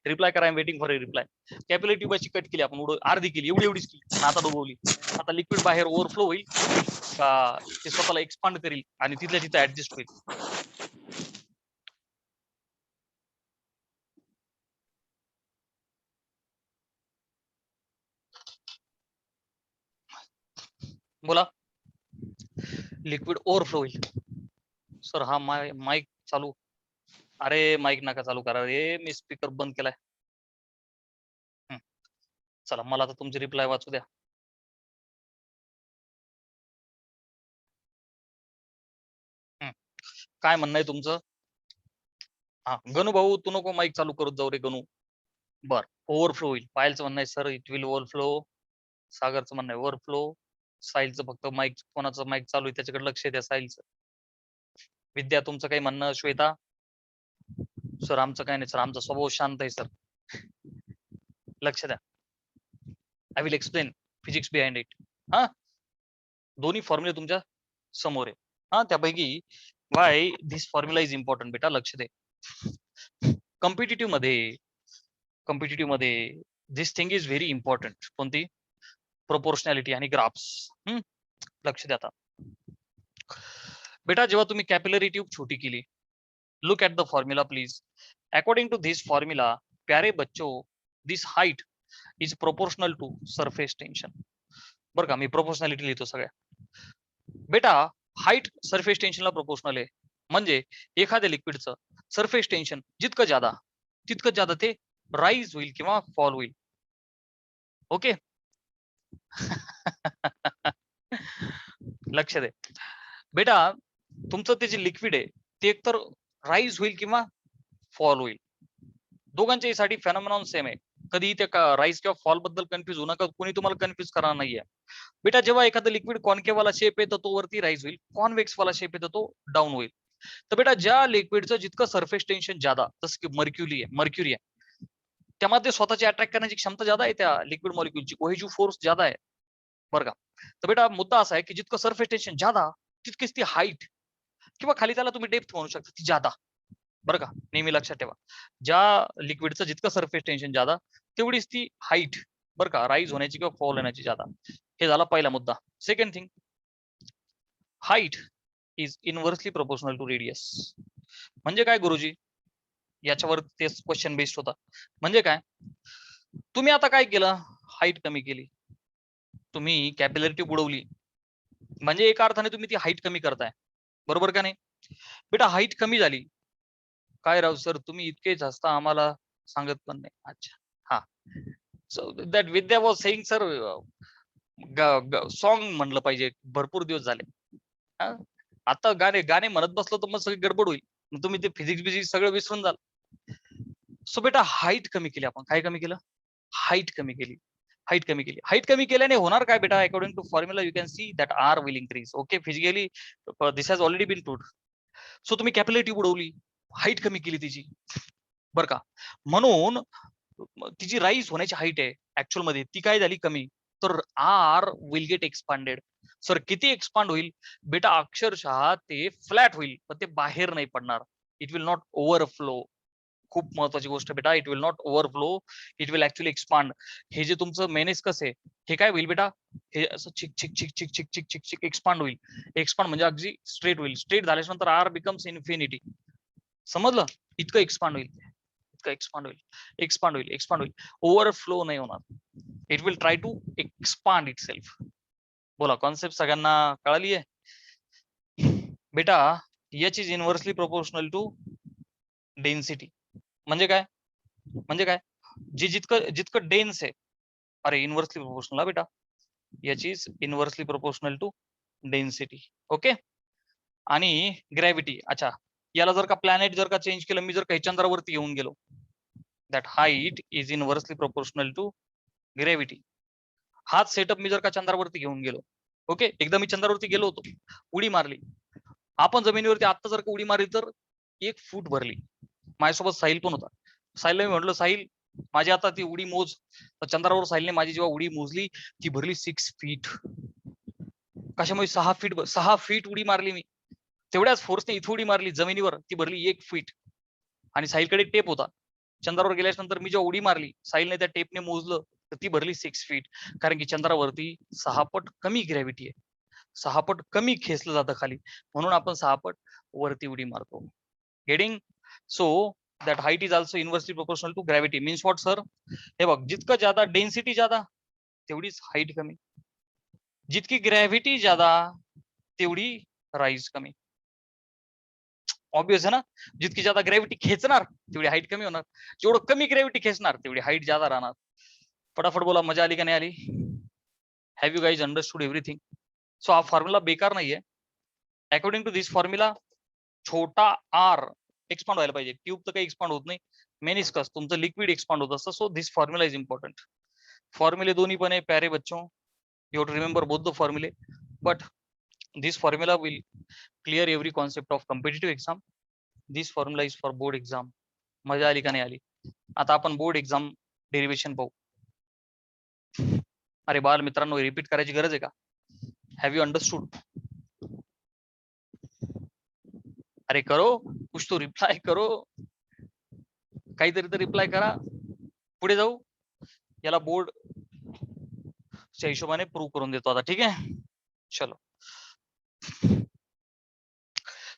रिप्लाय करा, वेटिंग फॉर रिप्लाय. कॅपिलरी ट्यूबची कट केली आपण, अर्धी केली, एवढीच केली, आता डुबवली, आता लिक्विड बाहेर ओव्हरफ्लो होईल का ते स्वतःला एक्सपांड करेल आणि तिथल्या तिथे ऍडजस्ट होईल. बोला. लिक्विड ओव्हरफ्लो होईल. सर हा माईक चालू, अरे माईक नका चालू करा रे, मी स्पीकर बंद केलाय. चला मला आता तुमची रिप्लाय वाचू द्या. काय म्हणणं आहे तुमचं? हा गणू भाऊ, तू नको माईक चालू करत जाऊ रे गणू. बर, ओव्हरफ्लो होईल. पायलचं म्हणणं आहे सर इट विल ओव्हरफ्लो. सागरचं म्हणणं आहे ओव्हरफ्लो. साहिलचं फक्त माईक, कोणाचं माईक चालू आहे त्याच्याकडे लक्ष द्या साहिलचं. विद्या तुमचं काही म्हणणं? श्वेता सर आमचं काही नाही सर, आमचा स्वभाव शांत आहे सर. लक्ष द्या, I will explain physics behind it. हा दोन्ही फॉर्म्युले तुमच्या समोर आहे. हा त्यापैकी Y this formula is important बेटा, लक्ष दे. कॉम्पिटिटिव्ह मध्ये दिस थिंग इज व्हेरी इम्पॉर्टंट. कोणती? प्रोपोर्शनॅलिटी आणि ग्राफ्स. लक्ष द्या आता बेटा, जेव्हा तुम्ही कॅपिलरी ट्यूब छोटी केली, look at the formula please. According to this formula, प्यारे बच्चो, this height is proportional to surface tension. बरं का, मी प्रोपोर्शनॅलिटी लिहितो सगळ्या. बेटा हाईट सरफेस टेन्शनला प्रोपोर्शनल आहे, म्हणजे एखाद्या लिक्विडचं सरफेस टेन्शन जितकं जादा ते राईज होईल किंवा फॉल होईल. ओके. लक्ष दे बेटा, तुमचं ते जे लिक्विड आहे ते एकतर राईज होईल किंवा फॉल होईल. दोघांच्याही साठी फेनॉमेनॉन सेम आहे. कधी ते राईज किंवा फॉल बद्दल कन्फ्युज होऊ नका, कोणी तुम्हाला कन्फ्युज करणार नाहीये. बेटा जेव्हा एखादा लिक्विड कॉन्केव्ह वाला शेप येतो तो वरती राईज होईल, कॉन्व्हेक्स वाला शेप येतो तो डाऊन होईल. तर बेटा ज्या लिक्विडचं जितकं सरफेस टेन्शन ज्यादा, जसं की मर्क्युरी आहे, त्यामध्ये स्वतःची अट्रॅक्ट करण्याची क्षमता ज्यादा आहे त्या लिक्विड मॉलिक्युलची, कोहेजिव्ह फोर्स ज्यादा आहे बरं का. तर बेटा मुद्दा असा आहे की जितकं सरफेस टेन्शन ज्यादा तितकीच ती हाईट, किंवा खाली त्याला तुम्ही डेप्थ म्हणू शकता, ती ज्यादा बरं का. नेहमी लक्षात ठेवा, ज्या लिक्विडचं जितकं सरफेस टेन्शन ज्यादा तेवढीच ती हाईट बरं का, राईज होण्याची किंवा फॉल होण्याची ज्यादा. हे झाला पहिला मुद्दा. Second thing, height is inversely proportional to radius. म्हणजे काय गुरुजी? याच्यावर तेच क्वेश्चन बेस्ड होता. म्हणजे काय, तुम्ही आता काय केलं, हाईट कमी केली, तुम्ही कॅपिलरी ट्यूब उडवली, म्हणजे एका अर्थाने तुम्ही ती हाईट कमी करताय, बरोबर का नाही? बेटा हाईट कमी झाली, काय राव सर तुम्ही इतके जास्त आम्हाला सांगत पण नाही. अच्छा हा, so that Vidya was saying sir song म्हणलं पाहिजे, भरपूर दिवस झाले. आता गाणे गाणे म्हणत बसलो तर मग सगळी गडबड होईल, मग तुम्ही ते फिजिक्स बिजिक्स सगळं विसरून जाल. सो बेटा हाईट कमी केली आपण. काय कमी केलं? हाईट कमी केली. हाईट कमी केली. हाईट कमी केल्याने होणार काय बेटा? According to formula you can see that r will increase. Okay, physically this has already been proved. So तुम्ही कॅपॅबिलिटी उडवली, हाईट कमी केली तिची, बरं का. म्हणून तिची राईज होण्याची हाईट आहे ऍक्च्युअल मध्ये ती काय झाली? कमी. तर r will get expanded. Sir किती एक्सपांड होईल बेटा? अक्षरशः ते फ्लॅट होईल, पण ते बाहेर नाही पडणार. It will not overflow. खूप महत्वाची गोष्ट बेटा, it will not overflow, it will actually expand. हे जे तुमचं मेनिस्कस आहे हे काय होईल बेटा? हे असं चिक चिक चिक चिक चिक चिक चिक चिक एक्सपांड होईल. एक्सपांड म्हणजे अगदी स्ट्रेट होईल. स्ट्रेट झाल्याच्या नंतर आर बिकम्स इन्फिनिटी. समजलं? इतकं एक्सपांड होईल, इतकं एक्सपांड होईल, एक्सपांड होईल, एक्सपांड होईल. ओव्हरफ्लो नाही होणार. It will try to expand itself. बोला, कॉन्सेप्ट सगळ्यांना कळाली आहे बेटा? H is inversely proportional to density. म्हणजे काय? म्हणजे काय? जे जितकं जितकं डेन्स आहे, अरे इनव्हर्सली प्रोपोर्शनल बेटा, h is inversely proportional to density. Okay. आणि ग्रॅव्हिटी. अच्छा, याला जर का प्लॅनेट जर का चेंज केलं, मी जर काही चंद्रावरती येऊन गेलो, that height is inversely proportional to gravity. हाच सेटअप मी जर का चंद्रावरती घेऊन गेलो, ओके, एकदा मी चंद्रावरती गेलो होतो, उडी मारली. आपण जमिनीवरती आता जर का उडी मारली तर 1 फूट भरली. माझ्यासोबत साहिल पण होता. साहिलला मी म्हटलं, साहिल माझी आता ती उडी मोज. तर चंद्रावर साहिलने माझी जेव्हा उडी मोजली ती भरली 6 फीट. कशामुळे? 6 फीट उडी मारली मी. तेवढ्याच फोर्सने इथे उडी मारली जमिनीवर, ती भरली 1 फीट. आणि साहिलकडे टेप होता. चंद्रावर गेल्याच्या नंतर मी जेव्हा उडी मारली, साहिलने त्या टेपने मोजलं तर ती भरली 6 फीट. कारण की चंद्रावरती 6 पट कमी ग्रॅव्हिटी आहे, 6 पट कमी खेचलं जातं खाली, म्हणून आपण 6 पट वरती उडी मारतो. Getting? So that height is also inversely proportional to gravity. Means what sir? हे बघ, जितकं ज्यादा डेन्सिटी ज्यादा तेवढीच हाईट कमी, जितकी ग्रॅव्हिटी ज्यादा तेवढी राईज कमी. ऑब्विस आहे ना? जितकी ज्यादा ग्रॅव्हिटी खेचणार तेवढी हाईट कमी होणार, जेवढं कमी ग्रॅव्हिटी खेचणार तेवढी हाईट ज्यादा राहणार. फटाफट बोला, मजा आली का नाही आली? Have you guys understood everything? So हा फॉर्म्युला बेकार नाहीये. अकॉर्डिंग टू दिस फॉर्म्युला छोटा आर एक्सपांड व्हायला पाहिजे. ट्यूब तर काही एक्सपांड होत नाही. मेनिस्कस तुमचं लिक्विड एक्सपांड होत असतं. So this formula is important. फॉर्म्युले दोन्ही पण आहे प्यारे बच्चों, you have to remember both the फॉर्म्युले, but this formula will clear every concept of competitive exam. This formula is for board exam. मजा आली का नाही आली? आता आपण बोर्ड एक्झाम डेरिव्हेशन पाहू. अरे बाल मित्रांनो, रिपीट करायची गरज आहे का? Have you understood? अरे करो, कुछ तो रिप्लाय करो, काहीतरी तर रिप्लाय करा. पुढे जाऊ. याला बोर्ड च्या हिशोबाने प्रूव्ह करून देतो आता. ठीक आहे, चलो.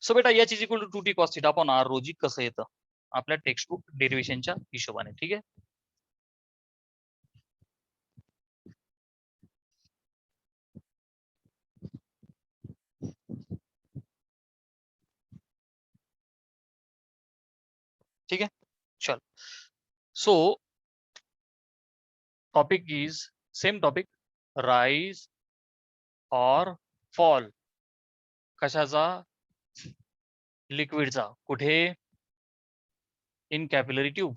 सो बेटा h is equal to 2t cos theta upon r rho g कसं येतं आपल्या टेक्स्टबुक डेरिव्हेशनच्या हिशोबाने. ठीक आहे. ठीक आहे, चल. So topic is same topic, rise और फॉल. कशाचा? लिक्विडचा. कुठे? In capillary tube.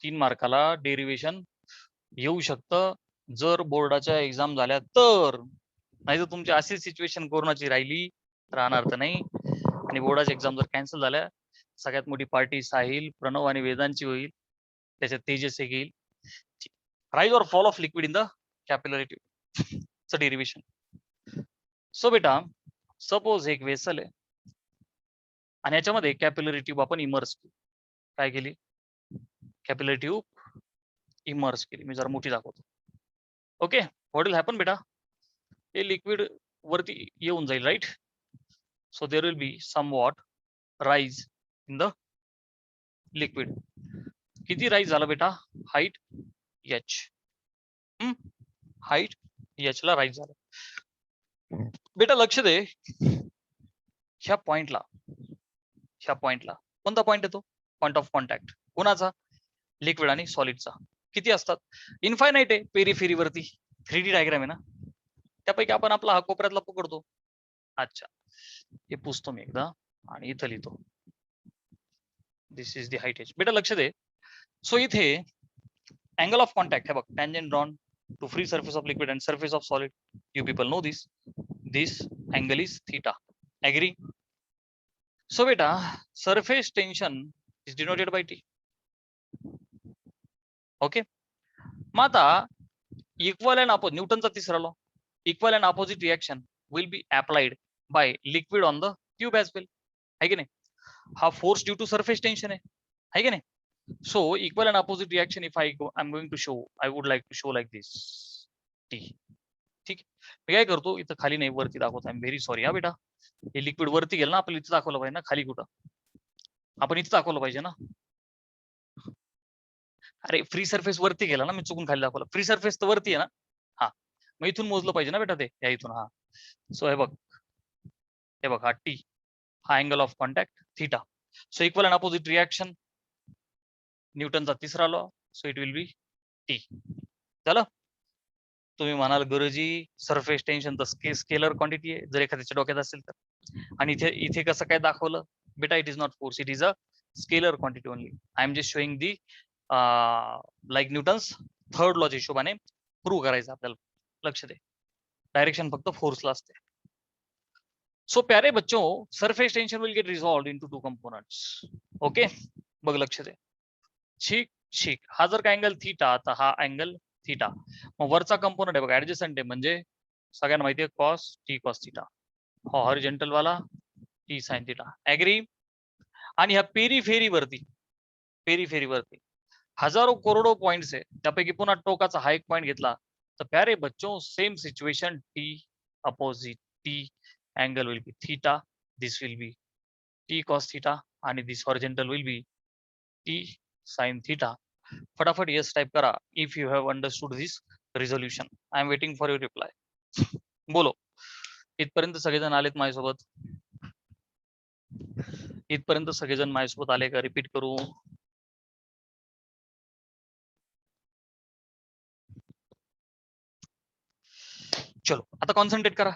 3 मार्काला डेरिव्हेशन येऊ शकतं जर बोर्डाच्या एक्झाम झाल्या तर. नाही तर तुमची अशी सिच्युएशन कोरोनाची राहिली, राहणार तर नाही. आणि बोर्डाच्या एक्झाम जर कॅन्सल झाल्या, सगळ्यात मोठी पार्टी साहिल, प्रणव आणि वेदांची होईल. त्याच्यात तेजस एक येईल. राइज और fall of liquid in the capillary tube derivation. So बेटा सपोज एक वेसल आहे आणि याच्यामध्ये कॅपिलरी ट्यूब आपण इमर्स केली. काय केली? कॅपिलरी ट्यूब इमर्स केली. मी जरा मोठी दाखवतो. ओके, व्हॉट विल हॅपन बेटा? हे लिक्विड वरती येऊन जाईल, right? So there will be somewhat rise in the liquid. किती राईज झाला बेटा? Height h. हाईट एच ला राईज झालं. बेटा लक्ष दे, ह्या पॉइंटला कोणता पॉइंट येतो? Point of contact. कोणाचा? लिक्विड आणि सॉलिडचा. किती असतात? इन्फायनाईट आहे पेरिफेरीवरती, 3D डायग्राम आहे ना, त्यापैकी आपण आपला हा कोपऱ्यातला पकडतो. अच्छा, हे पुसतो मी एकदा आणि इथं लिहितो. This is the height h. बेटा लक्ष दे. सो इथे अँगल ऑफ कॉन्टॅक्ट हे बघ, tangent drawn to free surface of liquid and surface of solid. You people know this. This angle is theta. Agree? So beta, surface tension is denoted by T. Okay. मग आता equal and opposite, न्यूटनचा तिसरा law, equal and opposite reaction will be applied by liquid on the tube as well. है की नाही? हा force due to surface tension आहे की नाही? So equal and opposite reaction if I'm going to show, I would like to show like this. T. ठीक आहे. मी काय करतो, इथं खाली नाही वरती दाखवतो. आय एम व्हेरी सॉरी हा बेटा. हे लिक्विड वरती गेलं ना, आपल्याला इथं दाखवलं पाहिजे ना, खाली कुठं? आपण इथं दाखवलं पाहिजे ना. अरे फ्री सरफेस वरती गेला ना, मी चुकून खाली दाखवलं. फ्री सरफेस तर वरती आहे ना. हा, मग इथून मोजलं पाहिजे ना बेटा ते, या इथून. हा, सो हे बघ हा टी, हा angle of contact theta. So equal and opposite reaction, न्यूटनचा तिसरा law, so it will be T. झालं? तुम्ही म्हणाल गुरुजी सरफेस टेन्शन तर स्केलर क्वांटिटी आहे, जर एखाद्याच्या डोक्यात असेल तर. आणि इथे कसं काय दाखवलं बेटा? It is not force, it is a scalar quantity only. I am just showing the like Newton's third लॉच्या हिशोबाने प्रूव्ह करायचं आपल्याला. लक्ष दे, डायरेक्शन फक्त फोर्सला असते. सो प्यारे बच्चों, surface tension will get resolved into 2 components. Okay, बघ लक्ष दे. ठीक, हा जर का अँगल थीटा, तर हा अँगल थीटा. मग वरचा कंपोनंट आहे बघा, ऍडजस्टंट आहे, म्हणजे सगळ्यांना माहिती आहे cos T cos theta. Horizontal वाला टी साइन थीटा. ऍग्री? आणि ह्या पेरिफेरीवरती हजारो करोडो पॉइंट्स आहे, त्यापैकी पुन्हा टोकाचा हा एक पॉइंट घेतला तर प्यारे बच्चों same situation, T opposite T, angle will be theta, this will be T cos theta, आणि this horizontal will be T sine theta. फटाफट यस टाइप करा if you have understood this resolution. I am waiting for your reply. बोलो, इथपर्यंत सगळेजण आलेत माझ्यासोबत? इथपर्यंत सगळेजण माझ्यासोबत आले का? रिपीट करू? चलो आता कॉन्सन्ट्रेट करा.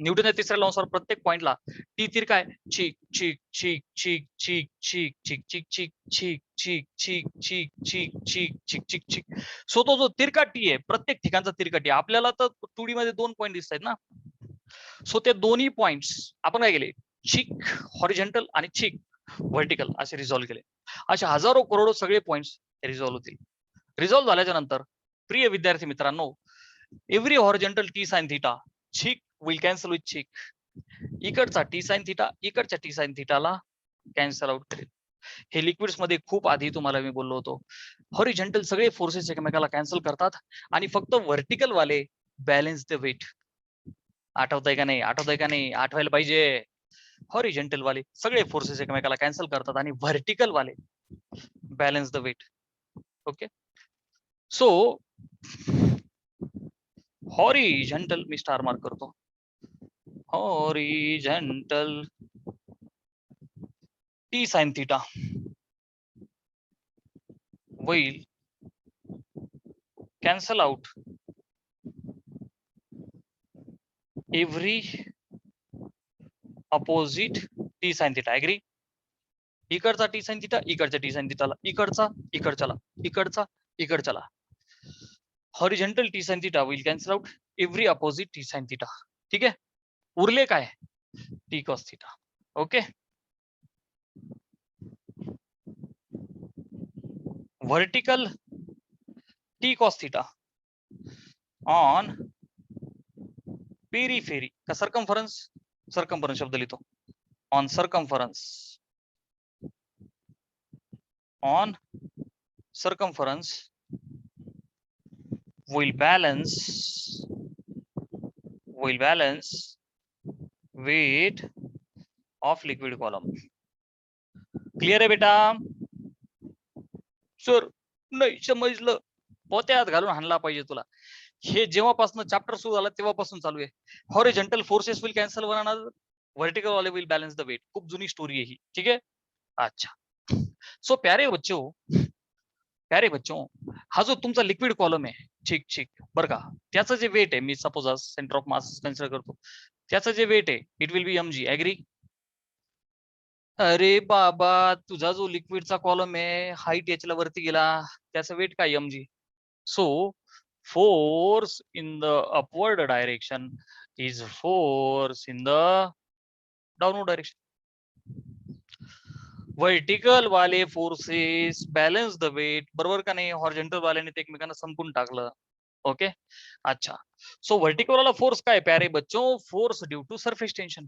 न्यूटनच्या तिसऱ्या लॉनुसार प्रत्येक पॉइंटला टी तिरका आहे. चीक चीक चीक चीक चीक चीक चीक चीक चीक चीक चीक चीक चीक चीक चीक चीक चीक चीक. सो तो जो तिरका टी आहे, प्रत्येक ठिकाणचा तिरका टी. आपल्याला तर 2D मध्ये 2 पॉइंट दिसत आहेत ना. सो ते दोन्ही पॉइंट्स आपण काय केले, चीक हॉरिझॉन्टल आणि चीक व्हर्टिकल असे रिझॉल्व्ह केले. असे हजारो करोडो सगळे पॉइंट्स रिझॉल्व्ह होतील. रिझॉल्व्ह झाल्याच्या नंतर प्रिय विद्यार्थी मित्रांनो, every horizontal T sine theta, चीक विल कॅन्सल विथ चीक. इकडचा टी साइन थीटा इकडच्या टी साइन थीटाला कॅन्सल आउट करेल. हे लिक्विड्स मध्ये खूप आधी तुम्हाला मी बोललो होतो, हॉरिझॉन्टल सगळे फोर्सेस एकमेकाला कॅन्सल करतात आणि फक्त व्हर्टिकल वाले बॅलन्स द वेट. आठवतंय का नाही? आठवायला पाहिजे. हॉरिझॉन्टल वाले सगळे फोर्सेस एकमेकाला कॅन्सल करतात आणि व्हर्टिकल वाले balance the weight. Okay, so horizontal, मी स्टार मार्क करतो, horizontal T sine theta will cancel out every opposite t sin theta. Agree? इकडचा टी साइन थीटा इकडच्या टी साइन थीटाला, इकडच्याला horizontal T sine theta will cancel out every opposite T sine theta. ठीक आहे, उरले काय? T cos theta. Okay, vertical T cos theta on periphery का circumference शब्द लिहितो, on circumference will balance weight of liquid column. Clear आहे बेटा? Sir नाही समजलं, पोत्यात घालून हाणला पाहिजे तुला. हे जेव्हापासून चॅप्टर सुरू झाला तेव्हापासून चालू आहे. Horizontal forces will cancel one another, vertical वाले विल बैलेंस द वेट. खूप जुनी स्टोरी आहे ही. ठीक है, अच्छा. सो प्यारे बच्चों हा जो तुमचा लिक्विड कॉलम आहे ठीक ठीक बरं का, त्याचं जे वेट आहे, मी suppose centre of mass consider करतो, त्याचं जे वेट आहे it will be mg. Agree? अरे बाबा, तुझा जो लिक्विडचा कॉलम आहे हाईट याच्या वरती गेला, त्याचं वेट काय mg. So force in the upward direction is force in the downward direction. Vertical वाले फोर्सेस बॅलन्स द वेट, बरोबर का नाही? हॉरिझॉन्टल वाल्याने ते एकमेकांना संपून टाकलं. ओके, अच्छा. सो व्हर्टिकल वाला फोर्स काय प्यारे बच्चों? Force due to surface tension,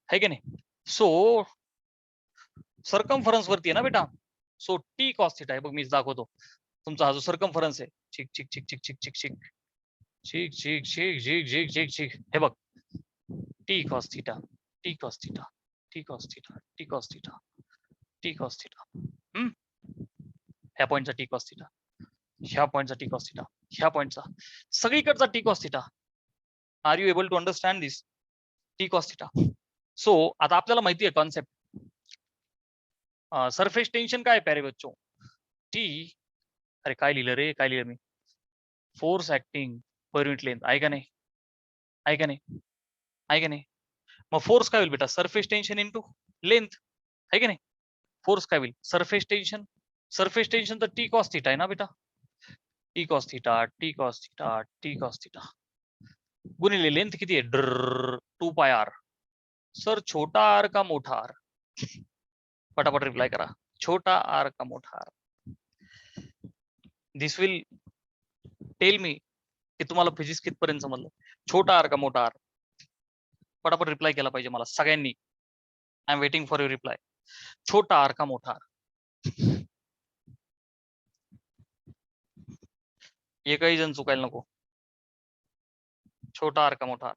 है की नाही? सो सर्कमफरन्स वरती आहे ना बेटा. सो टी कॉस थिटा आहे बघ, मी दाखवतो तुमचा हा जो सर्कमफरन्स आहे. चिक चिक चिक चिक चिक चिक चिक चिक चिक चिक चिक चिक चिक चिक, हे बघ, T cos theta, T cos theta, T cos theta, T cos theta, T cos theta. ह्या पॉइंटचा टी कॉस थिटा, ह्या पॉइंटचा टी कॉस थिटा, ह्या पॉइंटचा, सगळीकडचा T cos theta. Are you able to understand this? T cos theta. So आता आपल्याला माहिती आहे concept. Surface tension काय प्यारे बच्चों? टी, अरे काय लिहिलं रे, काय लिहिलं मी? Force acting per unit length, आहे का नाही? आहे का नाही? आहे का नाही? मग फोर्स काय होईल बेटा? सरफेस टेन्शन इंटू लेंथ, आहे का नाही? फोर्स काय होईल? Surface tension. सरफेस टेन्शन तर टी कॉस थिटा आहे ना बेटा. T cos theta, T cos theta, T cos theta गुणिले लेंथ किती आहे? ड्र 2 पाय आर. सर छोटा आर का मोठा आर? पटापट रिप्लाय करा. छोटा आर का मोठा r? This will tell me की तुम्हाला फिजिक्स कितपर्यंत समजलं. छोटा आर का मोठा आर? पटापट रिप्लाय केला पाहिजे मला सगळ्यांनी. I am waiting for your reply. छोटा आर का मोठा आर? एकही जण चुकायला नको. छोटा आर का मोठा आर?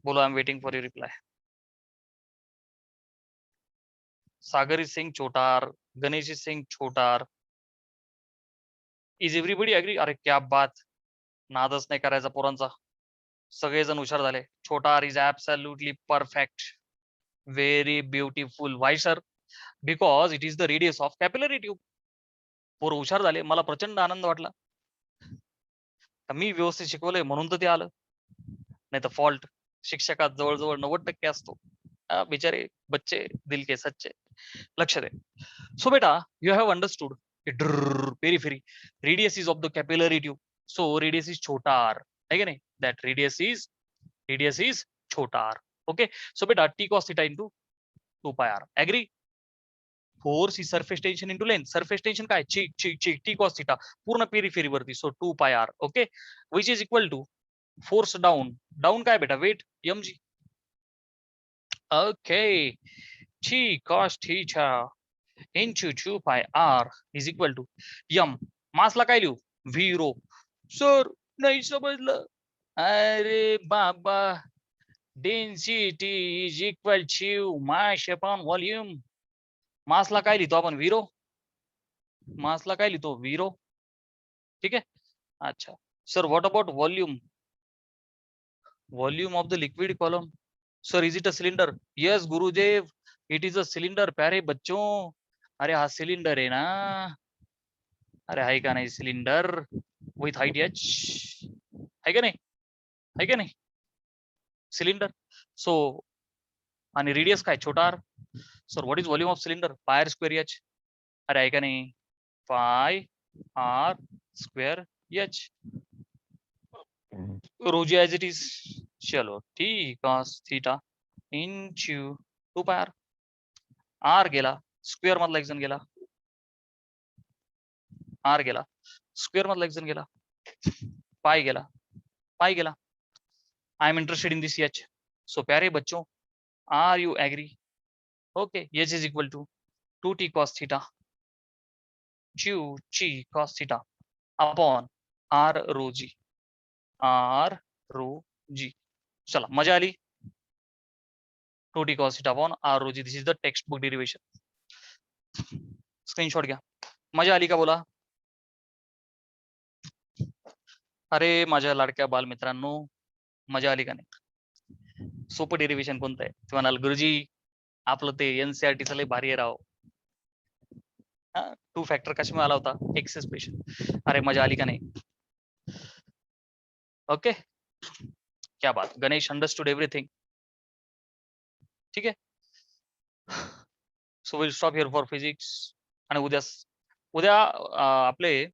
बोलो, I am waiting for your reply. Sagar is saying छोटा आर, गणेश इज सेइंग छोटा आर. Is everybody agree? अरे क्या बात, नादच नाही करायचा पोरांचा, सगळेजण हुशार झाले. छोटा R is absolutely perfect, very beautiful. Why sir? Because it is the radius of capillary tube. पोर हुशार झाले, मला प्रचंड आनंद वाटला. मी व्यवस्थित शिकवलंय म्हणून तर ते आलं, नाही तर फॉल्ट शिक्षकात जवळजवळ 90% असतो. बिचारे बच्चे दिल के सच्चे. लक्ष दे. सो बेटा, you have understood periphery, radius is of the capillary tube. So radius is छोटा आर, है कि नहीं? दैट रेडियस इज छोटा आर. ओके, सो बेटा T cos theta into 2 pi r. Agree? Force is surface tension into length. Surface tension काय? चिक चिक चिक टी कॉस थीटा पूर्ण पेरिफेरी वरती. So 2 pi r. Okay, which is equal to force down. Down काय बेटा? Weight mg. Okay, T cos theta into 2 pi r is equal to m. मासला काय लिहू? v rho. सर नाही समजलं. अरे बाबा, density is equal to mass upon volume. मासला काय लिहितो आपण? v rho. मासला काय लिहितो? v rho. ठीक आहे. अच्छा sir, what about volume? Volume of the liquid column. Sir is it a cylinder? Yes गुरुदेव, इट इज अ सिलेंडर. प्यारे बच्चों, अरे हा सिलेंडर आहे ना. अरे आहे का नाही सिलेंडर विथ हाईट एच? है का नाही? है का नाही सिलेंडर? सो आणि रेडियस काय? छोटा r. Sir what is volume of cylinder? Pi r square h. अरे आहे का नाही? Pi r square h. Rho g as it is. चलो ठीक, cos theta into 2 pi R. R गेला स्क्वेअर मधला एक जण गेला, आर गेला स्क्वेअर मधला एक जण गेला, पाय गेला, पाय गेला. I am interested in this H. So प्यारे बच्चों, are you agree? Okay, H is equal to 2t cos theta, 2t cos theta upon R rho g. R rho g. चला, मजा आली? 2t cos theta upon R rho g. This is the text book derivation. Screenshot घ्या. मजा आली का? बोला. अरे माझ्या लाडक्या बालमित्रांनो, मजा आली का नाही? सोपं डेरिवेशन कोणतं आहे? ते म्हणाल गुरुजी आपलं ते NCERT लय भारी आहे राव. टू फॅक्टर कशामुळे आला होता? X special. अरे मजा आली का नाही? ओके, क्या बात. Ganesh understood everything. ठीक आहे. So will stop here for physics. आणि उद्या आपले